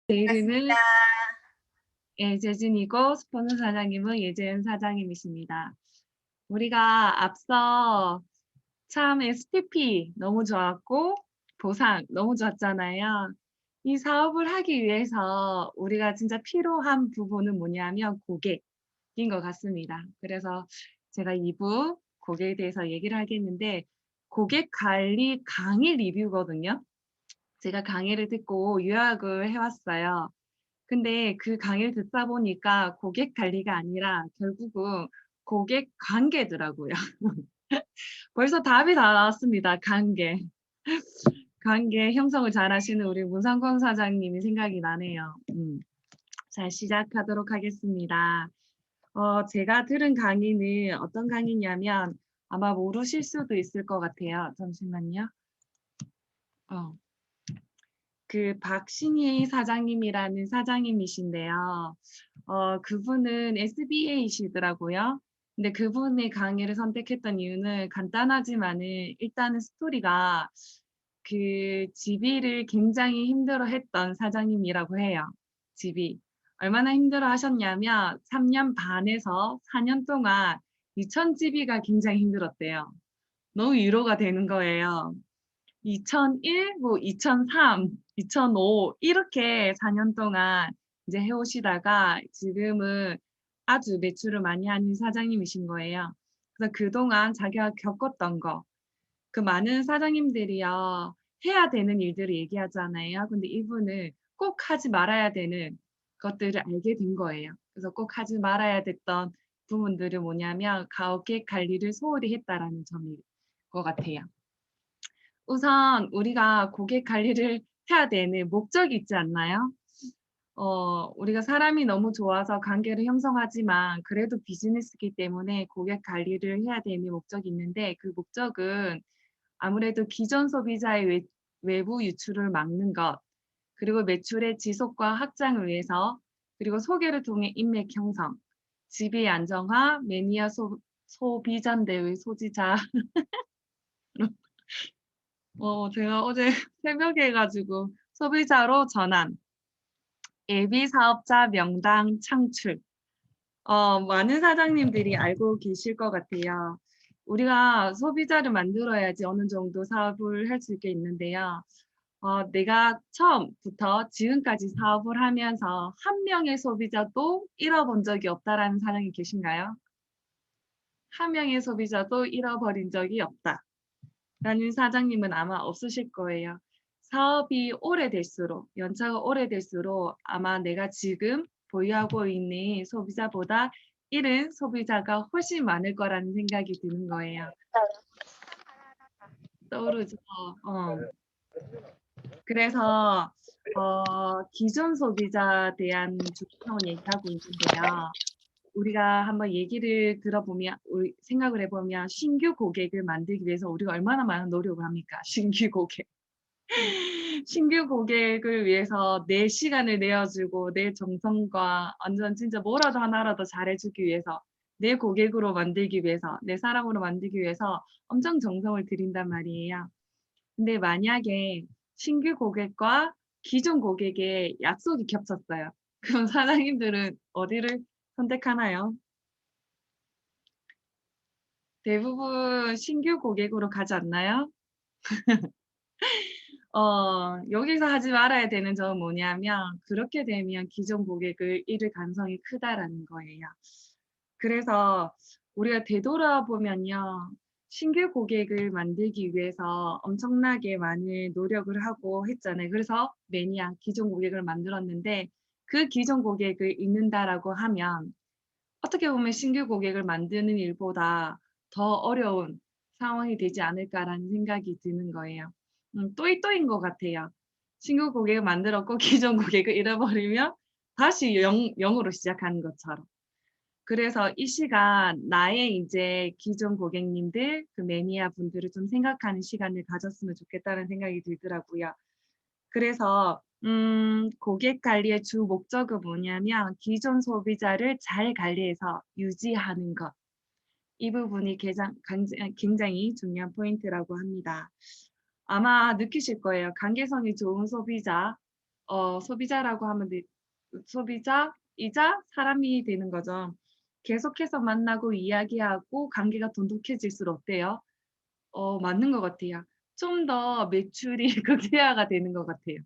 제 반갑습니다. 이름은 예재진이고 스폰서 사장님은 예재은 사장님이십니다. 우리가 앞서 참 STP 너무 좋았고 보상 너무 좋았잖아요. 이 사업을 하기 위해서 우리가 진짜 필요한 부분은 뭐냐면 고객인 것 같습니다. 그래서 제가 2부 고객에 대해서 얘기를 하겠는데 고객 관리 강의 리뷰거든요. 제가 강의를 듣고 요약을 해 왔어요. 근데 그 강의를 듣다 보니까 고객 관리가 아니라 결국은 고객 관계더라고요. 벌써 답이 다 나왔습니다. 관계. 관계 형성을 잘하시는 우리 문상권 사장님이 생각이 나네요. 자, 시작하도록 하겠습니다. 제가 들은 강의는 어떤 강의냐면 아마 모르실 수도 있을 것 같아요. 잠시만요. 어. 그 박신희 사장님이라는 사장님이신데요. 그분은 SBA이시더라고요. 근데 그분의 강의를 선택했던 이유는 간단하지만은 일단은 스토리가 그 집이를 굉장히 힘들어했던 사장님이라고 해요. 집이. 얼마나 힘들어 하셨냐면 3년 반에서 4년 동안 유천집이가 굉장히 힘들었대요. 너무 위로가 되는 거예요. 2001, 뭐 2003, 2005 이렇게 4년 동안 이제 해오시다가 지금은 아주 매출을 많이 하는 사장님이신 거예요. 그래서 그동안 자기가 겪었던 거, 그 많은 사장님들이요, 해야 되는 일들을 얘기하잖아요. 근데 이분은 꼭 하지 말아야 되는 것들을 알게 된 거예요. 그래서 꼭 하지 말아야 됐던 부분들은 뭐냐면 가옥객 관리를 소홀히 했다라는 점일 것 같아요. 우선 우리가 고객 관리를 해야 되는 목적이 있지 않나요? 우리가 사람이 너무 좋아서 관계를 형성하지만 그래도 비즈니스이기 때문에 고객 관리를 해야 되는 목적이 있는데 그 목적은 아무래도 기존 소비자의 외부 유출을 막는 것, 그리고 매출의 지속과 확장을 위해서, 그리고 소개를 통해 인맥 형성, 지배 안정화, 매니아 소비자인데의 소지자. 제가 어제 새벽에 해 가지고 소비자로 전환, 예비 사업자 명당 창출. 많은 사장님들이 알고 계실 것 같아요. 우리가 소비자를 만들어야지 어느 정도 사업을 할 수 있게 있는데요. 내가 처음부터 지금까지 사업을 하면서 한 명의 소비자도 잃어본 적이 없다라는 사장님 계신가요? 한 명의 소비자도 잃어버린 적이 없다. 라는 사장님은 아마 없으실 거예요. 사업이 오래될수록, 연차가 오래될수록 아마 내가 지금 보유하고 있는 소비자보다 잃은 소비자가 훨씬 많을 거라는 생각이 드는 거예요. 떠오르죠? 어. 그래서 기존 소비자에 대한 중점을 얘기하고 있는데요. 우리가 한번 얘기를 들어보면 생각을 해 보면 신규 고객을 만들기 위해서 우리가 얼마나 많은 노력을 합니까? 신규 고객. 신규 고객을 위해서 내 시간을 내어 주고 내 정성과 완전 진짜 뭐라도 하나라도 잘해 주기 위해서 내 고객으로 만들기 위해서 내 사람으로 만들기 위해서 엄청 정성을 들인단 말이에요. 근데 만약에 신규 고객과 기존 고객의 약속이 겹쳤어요. 그럼 사장님들은 어디를 선택하나요? 대부분 신규 고객으로 가지 않나요? 여기서 하지 말아야 되는 점은 뭐냐면 그렇게 되면 기존 고객을 잃을 가능성이 크다라는 거예요. 그래서 우리가 되돌아보면요. 신규 고객을 만들기 위해서 엄청나게 많은 노력을 하고 했잖아요. 그래서 매니아 기존 고객을 만들었는데 그 기존 고객을 잃는다라고 하면 어떻게 보면 신규 고객을 만드는 일보다 더 어려운 상황이 되지 않을까라는 생각이 드는 거예요. 또이또인 것 같아요. 신규 고객을 만들었고 기존 고객을 잃어버리면 다시 0으로 시작하는 것처럼. 그래서 이 시간 나의 이제 기존 고객님들, 그 매니아 분들을 좀 생각하는 시간을 가졌으면 좋겠다는 생각이 들더라고요. 그래서 고객 관리의 주 목적은 뭐냐면 기존 소비자를 잘 관리해서 유지하는 것. 이 부분이 굉장히 중요한 포인트라고 합니다. 아마 느끼실 거예요. 관계성이 좋은 소비자, 소비자라고 하면 소비자이자 사람이 되는 거죠. 계속해서 만나고 이야기하고 관계가 돈독해질수록 어때요? 맞는 것 같아요. 좀 더 매출이 극대화가 되는 것 같아요.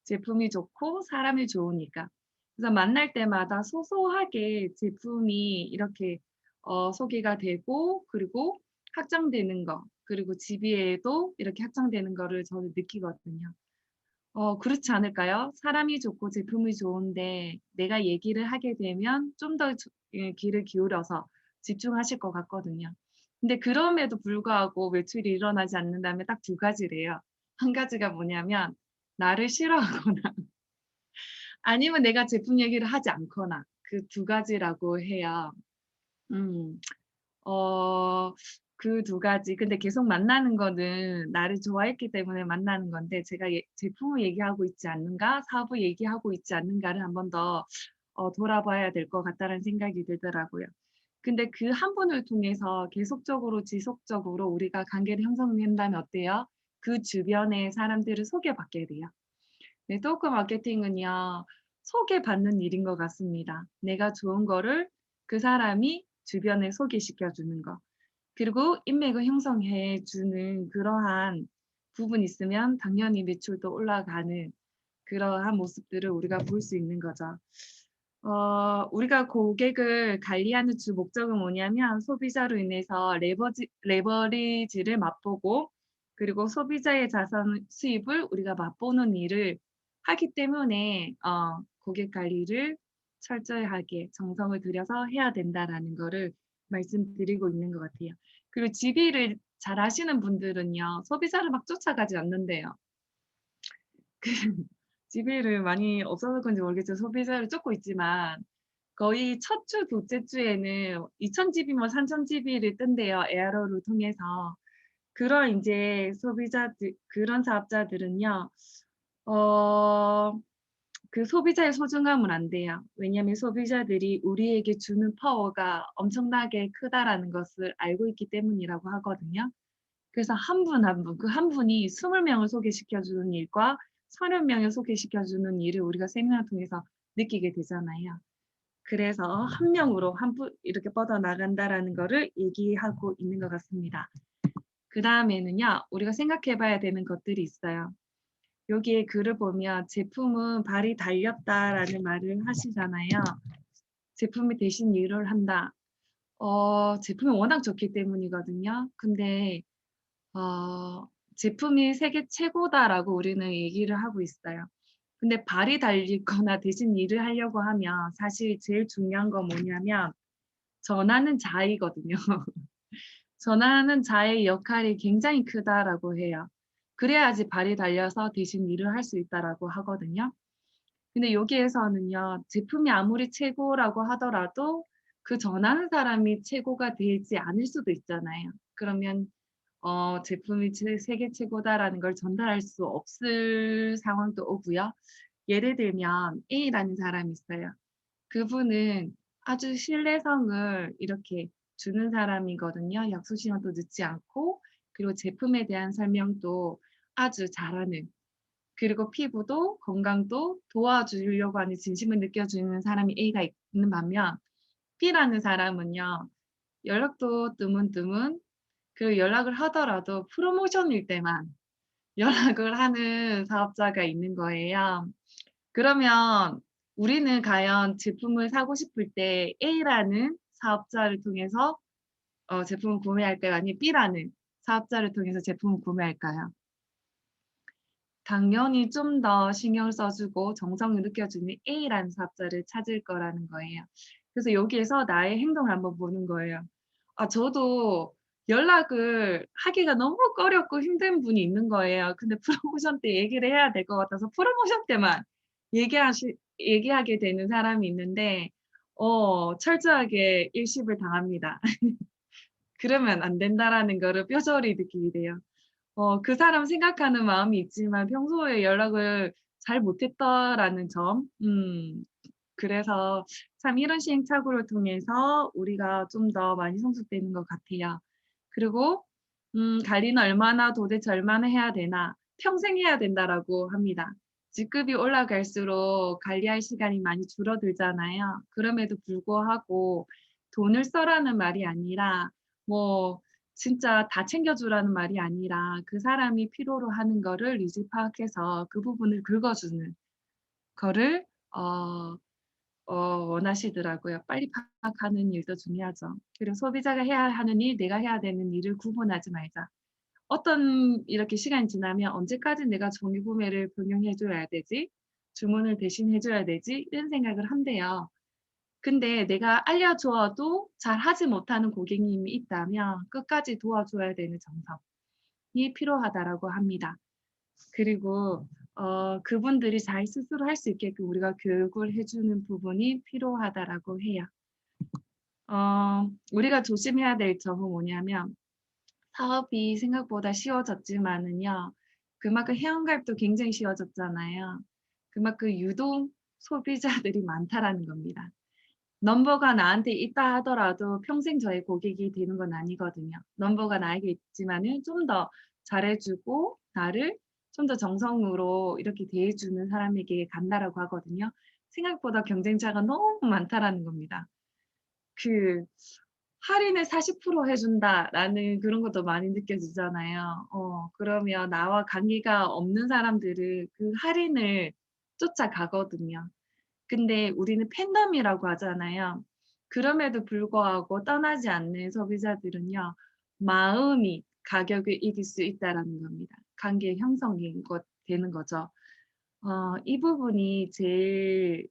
제품이 좋고 사람이 좋으니까. 그래서 만날 때마다 소소하게 제품이 이렇게 소개가 되고 그리고 확장되는 거 그리고 GB에도 이렇게 확장되는 거를 저는 느끼거든요. 그렇지 않을까요? 사람이 좋고 제품이 좋은데 내가 얘기를 하게 되면 좀 더 귀를 기울여서 집중하실 것 같거든요. 근데 그럼에도 불구하고 매출이 일어나지 않는다면 딱 두 가지래요. 한 가지가 뭐냐면 나를 싫어하거나 아니면 내가 제품 얘기를 하지 않거나 그 두 가지라고 해요. 음. 어 그 두 가지. 근데 계속 만나는 거는 나를 좋아했기 때문에 만나는 건데 제가 제품을 얘기하고 있지 않는가, 사업을 얘기하고 있지 않는가를 한 번 더 돌아봐야 될 것 같다는 생각이 들더라고요. 근데 그 한 분을 통해서 계속적으로 지속적으로 우리가 관계를 형성한다면 어때요? 그 주변의 사람들을 소개받게 돼요. 네트워크 마케팅은요. 소개받는 일인 것 같습니다. 내가 좋은 거를 그 사람이 주변에 소개시켜 주는 거. 그리고 인맥을 형성해 주는 그러한 부분이 있으면 당연히 매출도 올라가는 그러한 모습들을 우리가 볼 수 있는 거죠. 우리가 고객을 관리하는 주 목적은 뭐냐면 소비자로 인해서 레버리지를 맛보고 그리고 소비자의 자산 수입을 우리가 맛보는 일을 하기 때문에 고객 관리를 철저히 하게 정성을 들여서 해야 된다라는 거를 말씀드리고 있는 것 같아요. 그리고 GB를 잘 하시는 분들은요. 소비자를 막 쫓아가지 않는대요. GB를 많이 없어서 그런지 모르겠지만 소비자를 쫓고 있지만 거의 첫 주, 둘째 주에는 2,000 GB면 3,000 GB를 뜬대요, 에어로를 통해서. 그런 인제 소비자들 그런 사업자들은요. 어 그 소비자의 소중함을 안대요. 왜냐하면 소비자들이 우리에게 주는 파워가 엄청나게 크다라는 것을 알고 있기 때문이라고 하거든요. 그래서 한 분 한 분 그 한 분이 20 명을 소개시켜 주는 일과 30 명을 소개시켜 주는 일을 우리가 세미나를 통해서 느끼게 되잖아요. 그래서 한 명으로 한 분 이렇게 뻗어나간다라는 거를 얘기하고 있는 것 같습니다. 그다음에는요. 우리가 생각해 봐야 되는 것들이 있어요. 여기에 글을 보면 "제품은 발이 달렸다."라는 말을 하시잖아요. "제품이 대신 일을 한다." 제품이 워낙 좋기 때문이거든요. 근데 어 "제품이 세계 최고다."라고 우리는 얘기를 하고 있어요. 근데 발이 달리거나 대신 일을 하려고 하면 사실 제일 중요한 건 뭐냐면 전하는 자이거든요. 전하는 자의 역할이 굉장히 크다라고 해요. 그래야지 발이 달려서 대신 일을 할 수 있다라고 하거든요. 근데 여기에서는요. 제품이 아무리 최고라고 하더라도 그 전하는 사람이 최고가 되지 않을 수도 있잖아요. 그러면 제품이 세계 최고다라는 걸 전달할 수 없을 상황도 오고요. 예를 들면 A라는 사람이 있어요. 그분은 아주 신뢰성을 이렇게 주는 사람이거든요. 약속 시간도 늦지 않고 그리고 제품에 대한 설명도 아주 잘하는 그리고 피부도 건강도 도와주려고 하는 진심을 느껴주는 사람이 A가 있는 반면 B라는 사람은요. 연락도 드문드문 그리고 연락을 하더라도 프로모션일 때만 연락을 하는 사업자가 있는 거예요. 그러면 우리는 과연 제품을 사고 싶을 때 A라는 사업자를 통해서 제품을 구매할까요? 아니면 B라는 사업자를 통해서 제품을 구매할까요? 당연히 좀 더 신경을 써 주고 정성을 느껴주는 A라는 사업자를 찾을 거라는 거예요. 그래서 여기에서 나의 행동을 한번 보는 거예요. 저도 연락을 하기가 너무 꺼렸고 힘든 분이 있는 거예요. 근데 프로모션 때 얘기를 해야 될 것 같아서 프로모션 때만 얘기하게 되는 사람이 있는데 철저하게 일십을 당합니다. 그러면 안 된다라는 거를 뼈저리 느끼게 돼요. 그 사람 생각하는 마음이 있지만 평소에 연락을 잘 못했다라는 점. 그래서 참 이런 시행착오를 통해서 우리가 좀 더 많이 성숙되는 것 같아요. 그리고 관리는 도대체 얼마나 해야 되나? 평생 해야 된다라고 합니다. 직급이 올라갈수록 관리할 시간이 많이 줄어들잖아요. 그럼에도 불구하고 돈을 써라는 말이 아니라 뭐 진짜 다 챙겨주라는 말이 아니라 그 사람이 필요로 하는 거를 니즈 파악해서 그 부분을 긁어주는 거를 어 원하시더라고요. 빨리 파악하는 일도 중요하죠. 그리고 소비자가 해야 하는 일, 내가 해야 되는 일을 구분하지 말자. 어떤 이렇게 시간이 지나면 '언제까지 내가 정기 구매를 병행해 줘야 되지? 주문을 대신 해 줘야 되지?' 이런 생각을 한대요. 근데 내가 알려 줘도 잘하지 못하는 고객님이 있다면 끝까지 도와줘야 되는 정성이 필요하다라고 합니다. 그리고 그분들이 잘 스스로 할 수 있게끔 우리가 교육을 해 주는 부분이 필요하다라고 해요. 우리가 조심해야 될 점은 뭐냐면 사업이 생각보다 쉬워졌지만은요. 그만큼 회원가입도 굉장히 쉬워졌잖아요. 그만큼 유독 소비자들이 많다라는 겁니다. 넘버가 나한테 있다 하더라도 평생 저의 고객이 되는 건 아니거든요. 넘버가 나에게 있지만은 좀 더 잘해 주고 나를 좀 더 정성으로 이렇게 대해 주는 사람에게 간다라고 하거든요. 생각보다 경쟁자가 너무 많다라는 겁니다. 그 할인을 40% 해 준다라는 그런 것도 많이 느껴지잖아요. 그러면 나와 관계가 없는 사람들은 그 할인을 쫓아가거든요. 근데 우리는 팬덤이라고 하잖아요. 그럼에도 불구하고 떠나지 않는 소비자들은요. 마음이 가격을 이길 수 있다라는 겁니다. 관계 형성이 되는 거죠. 이 부분이 제일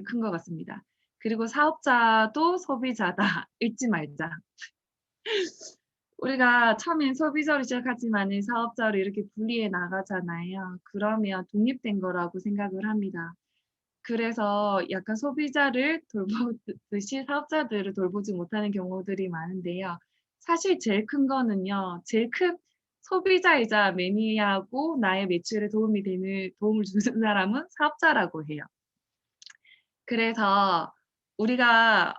큰 것 같습니다. 그리고 '사업자도 소비자다.' 잊지 말자. 우리가 처음엔 소비자로 시작하지만은 사업자로 이렇게 분리해 나가잖아요. 그러면 독립된 거라고 생각을 합니다. 그래서 약간 소비자를 돌보듯이 사업자들을 돌보지 못하는 경우들이 많은데요. 사실 제일 큰 거는요. 제일 큰 소비자이자 매니아고 나의 매출에 도움을 주는 사람은 사업자라고 해요. 그래서 우리가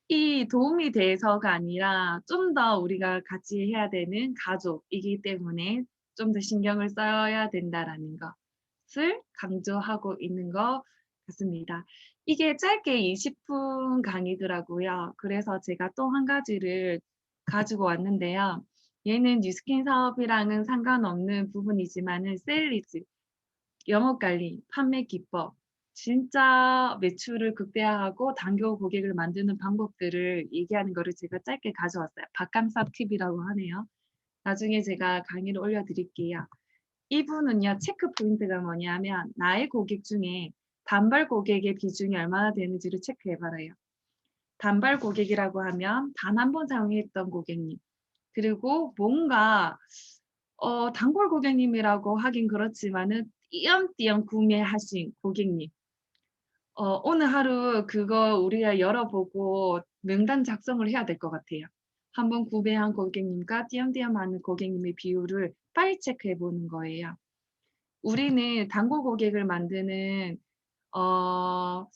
이 도움이 돼서가 아니라 좀 더 우리가 같이 해야 되는 가족이기 때문에 좀 더 신경을 써야 된다라는 것을 강조하고 있는 것 같습니다. 이게 짧게 20분 강의더라고요. 그래서 제가 또 한 가지를 가지고 왔는데요. 얘는 뉴스킨 사업이랑은 상관없는 부분이지만은 세일리즈, 영업 관리, 판매 기법, 진짜 매출을 극대화하고 단교 고객을 만드는 방법들을 얘기하는 거를 제가 짧게 가져왔어요. 박감삽 팁이라고 하네요. 나중에 제가 강의를 올려드릴게요. 이분은요, 체크 포인트가 뭐냐면 나의 고객 중에 단발 고객의 비중이 얼마나 되는지를 체크해 봐라요. 단발 고객이라고 하면 단 한 번 사용했던 고객님, 그리고 뭔가 단골 고객님이라고 하긴 그렇지만은 띄엄띄엄 구매하신 고객님. 오늘 하루 그거 우리가 열어보고 명단 작성을 해야 될 것 같아요. 한번 구매한 고객님과 띄엄띄엄하는 고객님의 비율을 빨리 체크해 보는 거예요. 우리는 단골 고객을 만드는 어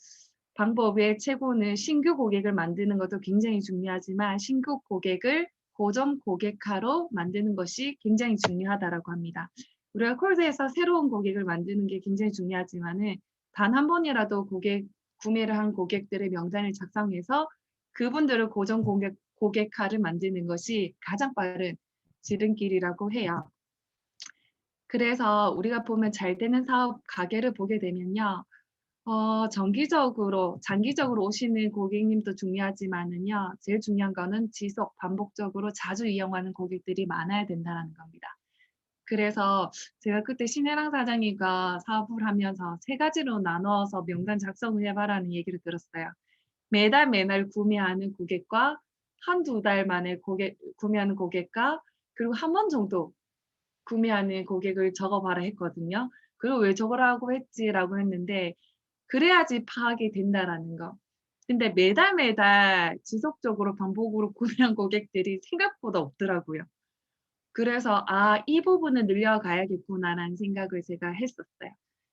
방법의 최고는 신규 고객을 만드는 것도 굉장히 중요하지만 신규 고객을 고정 고객화로 만드는 것이 굉장히 중요하다라고 합니다. 우리가 콜드에서 새로운 고객을 만드는 게 굉장히 중요하지만은 단 한 번이라도 구매를 한 고객들의 명단을 작성해서 그분들을 고정 고객화를 만드는 것이 가장 빠른 지름길이라고 해요. 그래서 우리가 보면 잘 되는 사업 가게를 보게 되면요. 정기적으로 장기적으로 오시는 고객님도 중요하지만은요. 제일 중요한 거는 지속 반복적으로 자주 이용하는 고객들이 많아야 된다는 겁니다. 그래서 제가 그때 신혜랑 사장님과 사업을 하면서 세 가지로 나눠서 명단 작성을 해 봐라는 얘기를 들었어요. 매달 구매하는 고객과 한두 달 만에 구매하는 고객과 그리고 한 번 정도 구매하는 고객을 적어 봐라 했거든요. 그리고 "왜 적으라고 했지?"라고 했는데 그래야지 파악이 된다라는 거. 근데 매달 지속적으로 반복으로 구매한 고객들이 생각보다 없더라고요. 그래서 '아 이 부분을 늘려가야겠구나.'라는 생각을 제가 했었어요.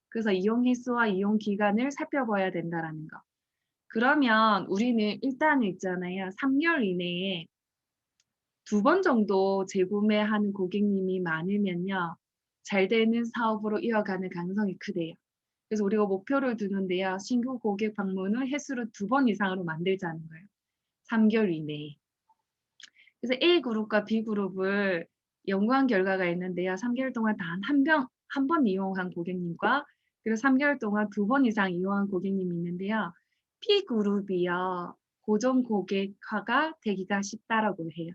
그래서 이용 횟수와 이용 기간을 살펴봐야 된다라는 거. 그러면 우리는 일단은 있잖아요. 3 개월 이내에 2번 정도 재구매하는 고객님이 많으면요. 잘 되는 사업으로 이어가는 가능성이 크대요. 그래서 우리가 목표를 두는데요. 신규 고객 방문을 횟수를 2번 이상으로 만들자는 거예요. 3개월 이내에. 그래서 A그룹과 B그룹을 연구한 결과가 있는데요. 3개월 동안 단 한 번 이용한 고객님과 그리고 3개월 동안 2번 이상 이용한 고객님이 있는데요. B그룹이요. 고정 고객화가 되기가 쉽다라고 해요.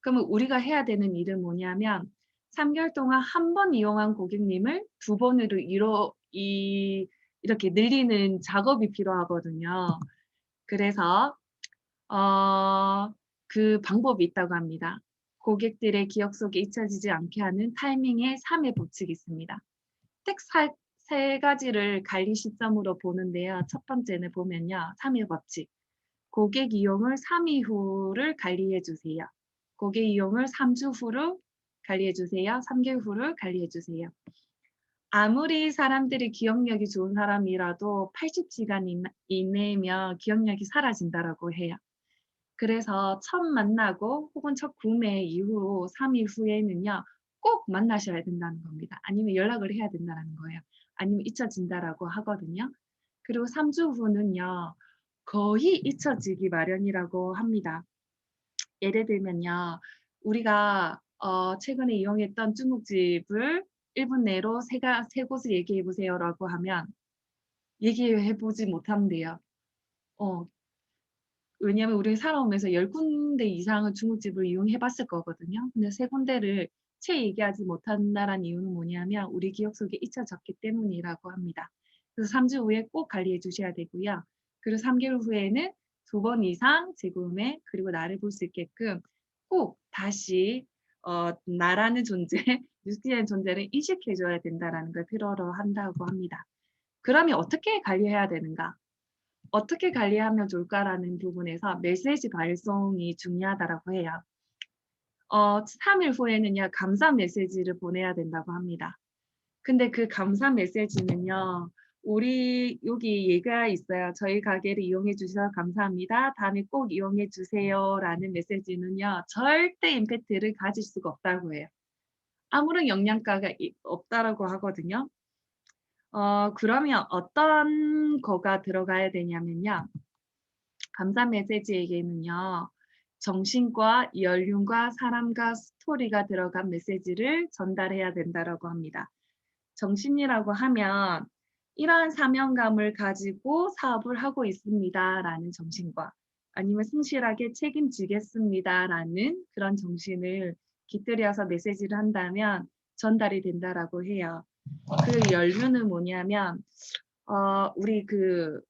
그러면 우리가 해야 되는 일은 뭐냐면 3개월 동안 한 번 이용한 고객님을 2번으로 이렇게 늘리는 작업이 필요하거든요. 그래서 그 방법이 있다고 합니다. 고객들의 기억 속에 잊혀지지 않게 하는 타이밍의 3의 법칙이 있습니다. 딱 세 가지를 관리 시점으로 보는데요. 첫 번째는 보면요. 3의 법칙. 고객 이용을 3 이후를 관리해 주세요. 고객 이용을 3주 후로 관리해 주세요. 3개월 후를 관리해 주세요. 아무리 사람들이 기억력이 좋은 사람이라도 80시간 이내면 기억력이 사라진다라고 해요. 그래서 첫 만나고 혹은 첫 구매 이후로 3일 후에는요. 꼭 만나셔야 된다는 겁니다. 아니면 연락을 해야 된다는 거예요. 아니면 잊혀진다라고 하거든요. 그리고 3주 후는요. 거의 잊혀지기 마련이라고 합니다. 예를 들면요. 우리가 최근에 이용했던 중국집을 1분 내로 세 곳을 얘기해 보세요라고 하면 얘기해 보지 못한대요. 어 왜냐하면 우리 살아오면서 10군데 이상은 중국집을 이용해 봤을 거거든요. 근데 3군데를 채 얘기하지 못한다는 이유는 뭐냐면 우리 기억 속에 잊혀졌기 때문이라고 합니다. 그래서 3주 후에 꼭 관리해 주셔야 되고요. 그리고 3개월 후에는 2번 이상 재구매 그리고 나를 볼 수 있게끔 꼭 다시 나라는 존재, 뉴스티라는 존재를 인식해 줘야 된다라는 걸 필요로 한다고 합니다. 그러면 어떻게 관리해야 되는가? 어떻게 관리하면 좋을까라는 부분에서 메시지 발송이 중요하다라고 해요. 3일 후에는요, 감사 메시지를 보내야 된다고 합니다. 근데 그 감사 메시지는요, 우리 여기 얘가 있어요. 저희 가게를 이용해 주셔서 감사합니다. 다음에 꼭 이용해 주세요라는 메시지는요, 절대 임팩트를 가질 수가 없다고 해요. 아무런 영양가가 없다라고 하거든요. 그러면 어떤 거가 들어가야 되냐면요. 감사 메시지에게는요. 정신과 연륜과 사람과 스토리가 들어간 메시지를 전달해야 된다라고 합니다. 정신이라고 하면 이러한 사명감을 가지고 사업을 하고 있습니다라는 정신과 아니면 성실하게 책임지겠습니다라는 그런 정신을 깃들여서 메시지를 한다면 전달이 된다라고 해요. 그 연륜은 뭐냐면 우리 그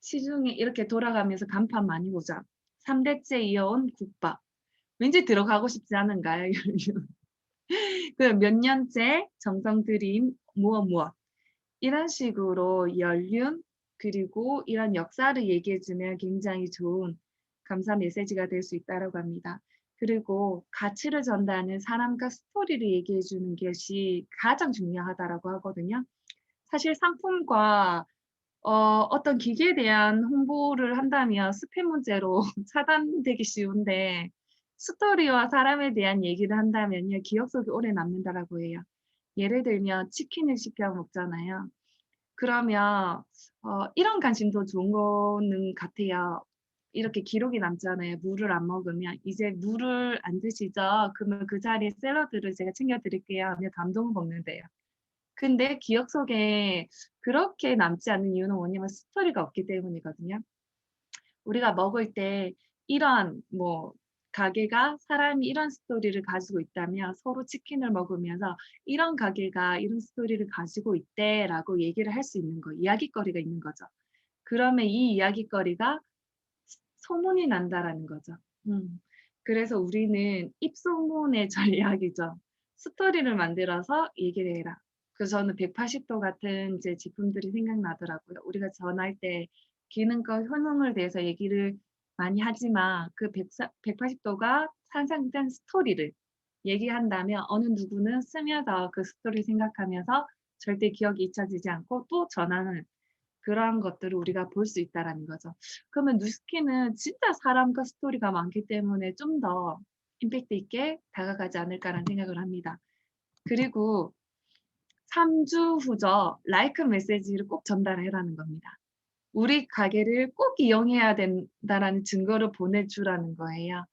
시중에 이렇게 돌아가면서 간판 많이 보자. 3대째 이어온 국밥. 왠지 들어가고 싶지 않은가요? 그 몇 년째 정성 들인 무엇 무엇. 이런 식으로 연륜 그리고 이런 역사를 얘기해 주면 굉장히 좋은 감사 메시지가 될 수 있다고 합니다. 그리고 가치를 전달하는 사람과 스토리를 얘기해 주는 것이 가장 중요하다고 하거든요. 사실 상품과 어떤 기기에 대한 홍보를 한다면 스팸 문제로 차단되기 쉬운데 스토리와 사람에 대한 얘기를 한다면요. 기억 속에 오래 남는다라고 해요. 예를 들면 치킨을 시켜 먹잖아요. 그러면 이런 관심도 좋은 거는 같아요. 이렇게 기록이 남잖아요. 물을 안 먹으면 "이제 물을 안 드시죠? 그러면 그 자리에 샐러드를 제가 챙겨 드릴게요." 하면 감동을 먹는대요. 근데 기억 속에 그렇게 남지 않는 이유는 뭐냐면 스토리가 없기 때문이거든요. 우리가 먹을 때 이런 뭐 가게가 사람이 이런 스토리를 가지고 있다면 서로 치킨을 먹으면서 "이런 가게가 이런 스토리를 가지고 있대."라고 얘기를 할 수 있는 거예요. 이야깃거리가 있는 거죠. 그러면 이 이야깃거리가 소문이 난다라는 거죠. 음. 그래서 우리는 입소문의 전략이죠. 스토리를 만들어서 얘기를 해라. 그래서 저는 180도 같은 이제 제품들이 생각나더라고요. 우리가 전할 때 기능과 효능을 대해서 얘기를 많이 하지만 그 180도가 상상된 스토리를 얘기한다면 어느 누구는 스며서 그 스토리를 생각하면서 절대 기억이 잊혀지지 않고 또 전하는 그러한 것들을 우리가 볼 수 있다라는 거죠. 그러면 뉴스키는 진짜 사람과 스토리가 많기 때문에 좀 더 임팩트 있게 다가가지 않을까라는 생각을 합니다. 그리고 3주 후죠. 라이크 메시지를 꼭 전달해라는 겁니다. 우리 가게를 꼭 이용해야 된다라는 증거를 보내주라는 거예요.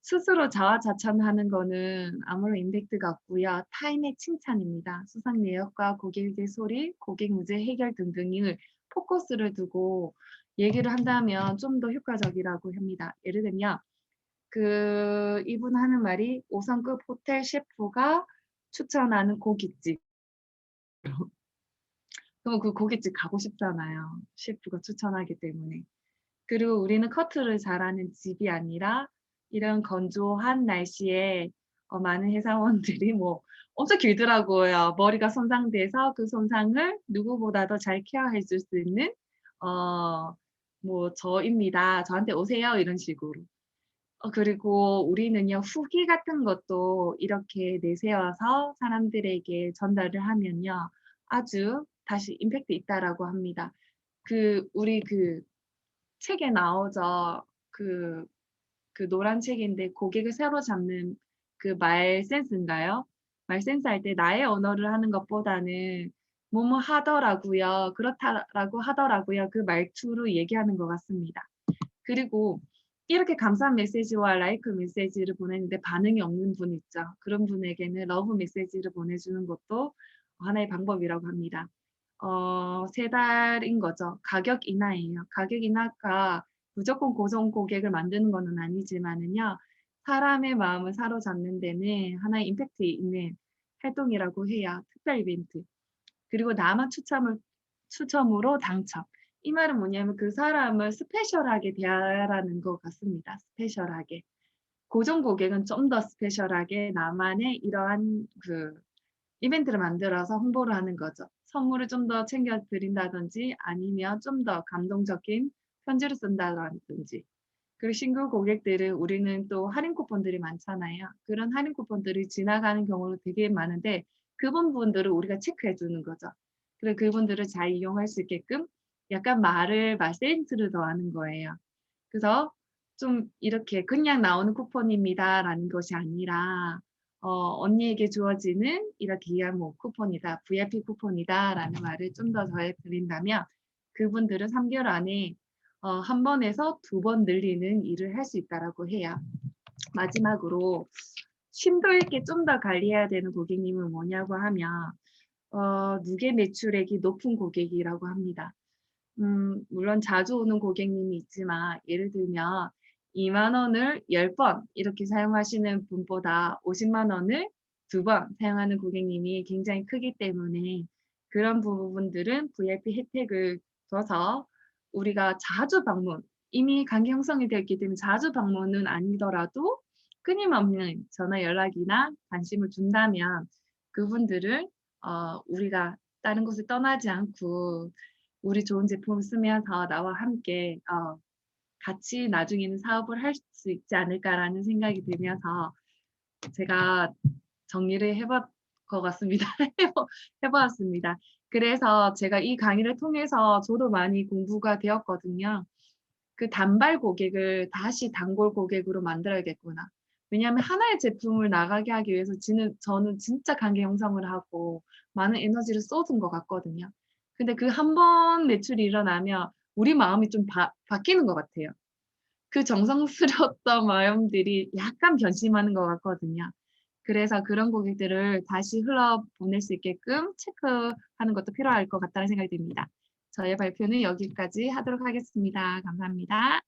스스로 자화자찬하는 거는 아무런 임팩트가 없고요. 타인의 칭찬입니다. 수상 내역과 고객의 소리, 고객 문제 해결 등등을 포커스를 두고 얘기를 한다면 좀 더 효과적이라고 합니다. 예를 들면 이분 하는 말이 5성급 호텔 셰프가 추천하는 고깃집. 그럼 그 고깃집 가고 싶잖아요. 셰프가 추천하기 때문에. 그리고 우리는 커트를 잘하는 집이 아니라 이런 건조한 날씨에 많은 회사원들이 뭐 엄청 길더라고요. 머리가 손상돼서 그 손상을 누구보다도 잘 케어해 줄 수 있는 어 뭐 "저입니다. 저한테 오세요." 이런 식으로. 그리고 우리는요 후기 같은 것도 이렇게 내세워서 사람들에게 전달을 하면요 아주 다시 임팩트 있다라고 합니다. 우리 책에 나오죠. 노란 책인데 고객을 사로잡는 그 말 센스인가요? 말 센스 할 때 나의 언어를 하는 것보다는 "뭐뭐 하더라고요. 그렇다라고 하더라고요." 그 말투로 얘기하는 것 같습니다. 그리고 이렇게 감사한 메시지와 라이크 메시지를 보냈는데 반응이 없는 분 있죠. 그런 분에게는 러브 메시지를 보내주는 것도 하나의 방법이라고 합니다. 3 달인 거죠. 가격 인하예요. 가격 인하가 무조건 고정 고객을 만드는 거는 아니지만은요. 사람의 마음을 사로잡는 데는 하나의 임팩트 있는 활동이라고 해요. 특별 이벤트. 그리고 나만 추첨으로 당첨. 이 말은 뭐냐면 그 사람을 스페셜하게 대하라는 것 같습니다. 스페셜하게. 고정 고객은 좀 더 스페셜하게 나만의 이러한 이벤트를 만들어서 홍보를 하는 거죠. 선물을 좀 더 챙겨 드린다든지 아니면 좀 더 감동적인 편지를 쓴다든지. 그리고 신규 고객들은 우리는 또 할인 쿠폰들이 많잖아요. 그런 할인 쿠폰들이 지나가는 경우도 되게 많은데 그분들을 우리가 체크해 주는 거죠. 그리고 그분들을 잘 이용할 수 있게끔 약간 말 센스를 더하는 거예요. 그래서 좀 이렇게 그냥 나오는 쿠폰입니다라는 것이 아니라 언니에게 주어지는 이렇게 귀한 뭐 쿠폰이다, VIP 쿠폰이다라는 말을 좀 더 더해 드린다면 그분들은 3 개월 안에 1 번에서 2번 늘리는 일을 할 수 있다라고 해요. 마지막으로 심도 있게 좀 더 관리해야 되는 고객님은 뭐냐고 하면 누계 매출액이 높은 고객이라고 합니다. 물론 자주 오는 고객님이 있지만 예를 들면 2만 원을 10번 이렇게 사용하시는 분보다 50만 원을 2번 사용하는 고객님이 굉장히 크기 때문에 그런 부분들은 VIP 혜택을 둬서 우리가 자주 방문, 이미 관계 형성이 되어 있기 때문에 자주 방문은 아니더라도 끊임없는 전화 연락이나 관심을 준다면 그분들을 우리가 다른 곳을 떠나지 않고 우리 좋은 제품을 쓰면서 나와 함께 같이 나중에는 사업을 할 수 있지 않을까라는 생각이 들면서 제가 정리를 해볼 것 같습니다. 해 보았습니다. 그래서 제가 이 강의를 통해서 저도 많이 공부가 되었거든요. 그 단발 고객을 다시 단골 고객으로 만들어야겠구나. 왜냐하면 하나의 제품을 나가게 하기 위해서 저는 진짜 관계 형성을 하고 많은 에너지를 쏟은 것 같거든요. 근데 그 한 번 매출이 일어나면 우리 마음이 좀 바뀌는 것 같아요. 그 정성스러웠던 마음들이 약간 변심하는 것 같거든요. 그래서 그런 고객들을 다시 흘러보낼 수 있게끔 체크하는 것도 필요할 것 같다는 생각이 듭니다. 저의 발표는 여기까지 하도록 하겠습니다. 감사합니다.